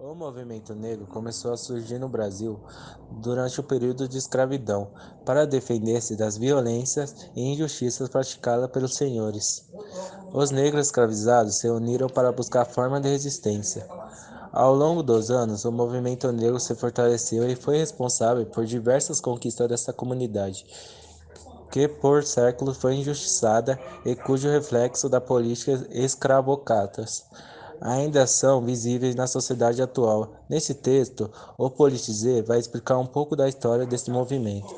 O movimento negro começou a surgir no Brasil durante o período de escravidão, para defender-se das violências e injustiças praticadas pelos senhores. Os negros escravizados se uniram para buscar forma de resistência. Ao longo dos anos, o movimento negro se fortaleceu e foi responsável por diversas conquistas dessa comunidade, que por séculos foi injustiçada e cujo reflexo da política escravocatas ainda são visíveis na sociedade atual. Nesse texto, o Politizê vai explicar um pouco da história desse movimento.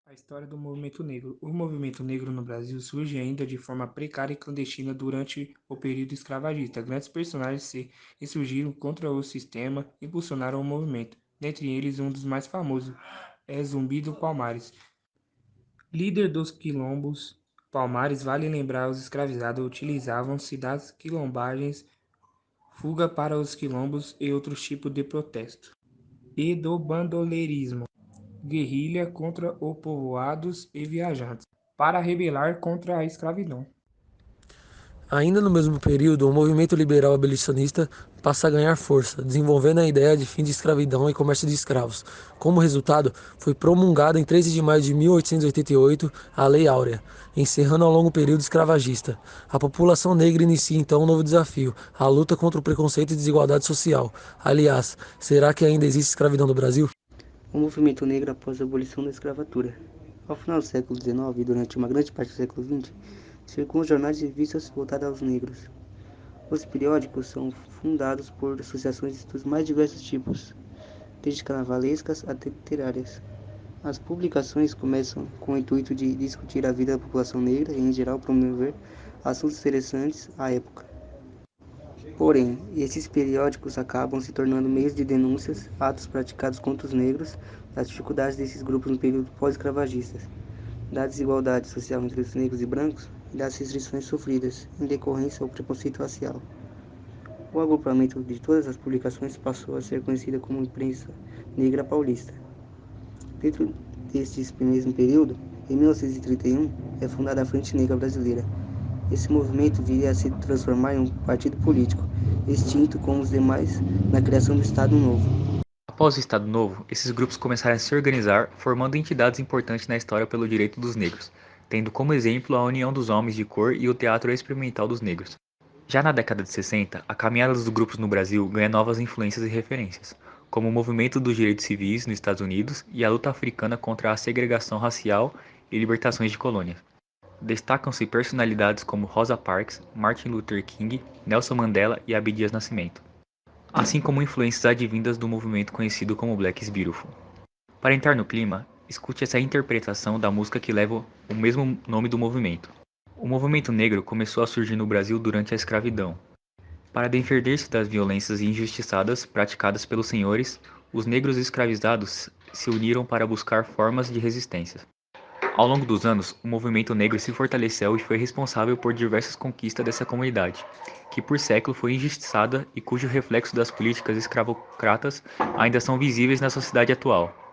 A história do movimento negro. O movimento negro no Brasil surge ainda de forma precária e clandestina durante o período escravagista. Grandes personagens se insurgiram contra o sistema e impulsionaram o movimento. Dentre eles, um dos mais famosos é Zumbi do Palmares. Líder dos quilombos, Palmares, vale lembrar, os escravizados utilizavam-se das quilombagens, fuga para os quilombos e outros tipos de protesto. E do bandoleirismo, guerrilha contra os povoados e viajantes, para rebelar contra a escravidão. Ainda no mesmo período, o movimento liberal abolicionista passa a ganhar força, desenvolvendo a ideia de fim de escravidão e comércio de escravos. Como resultado, foi promulgada em 13 de maio de 1888 a Lei Áurea, encerrando um longo período escravagista. A população negra inicia então um novo desafio, a luta contra o preconceito e desigualdade social. Aliás, será que ainda existe escravidão no Brasil? O movimento negro após a abolição da escravatura. Ao final do século XIX e durante uma grande parte do século XX, circulam jornais e revistas voltadas aos negros. Os periódicos são fundados por associações dos mais diversos tipos, desde carnavalescas até literárias. As publicações começam com o intuito de discutir a vida da população negra e, em geral, promover assuntos interessantes à época. Porém, esses periódicos acabam se tornando meios de denúncias, atos praticados contra os negros, das dificuldades desses grupos no período pós-escravagista, da desigualdade social entre os negros e brancos e das restrições sofridas em decorrência ao preconceito racial. O agrupamento de todas as publicações passou a ser conhecida como Imprensa Negra Paulista. Dentro deste mesmo período, em 1931, é fundada a Frente Negra Brasileira. Esse movimento viria a se transformar em um partido político, extinto como os demais na criação do Estado Novo. Após o Estado Novo, esses grupos começaram a se organizar, formando entidades importantes na história pelo direito dos negros, tendo como exemplo a União dos Homens de Cor e o Teatro Experimental dos Negros. Já na década de 60, a caminhada dos grupos no Brasil ganha novas influências e referências, como o movimento dos direitos civis nos Estados Unidos e a luta africana contra a segregação racial e libertações de colônias. Destacam-se personalidades como Rosa Parks, Martin Luther King, Nelson Mandela e Abdias Nascimento, assim como influências advindas do movimento conhecido como Black is Beautiful. Para entrar no clima, escute essa interpretação da música que leva o mesmo nome do movimento. O movimento negro começou a surgir no Brasil durante a escravidão. Para defender-se das violências injustiçadas praticadas pelos senhores, os negros escravizados se uniram para buscar formas de resistência. Ao longo dos anos, o movimento negro se fortaleceu e foi responsável por diversas conquistas dessa comunidade, que por século foi injustiçada e cujo reflexo das políticas escravocratas ainda são visíveis na sociedade atual.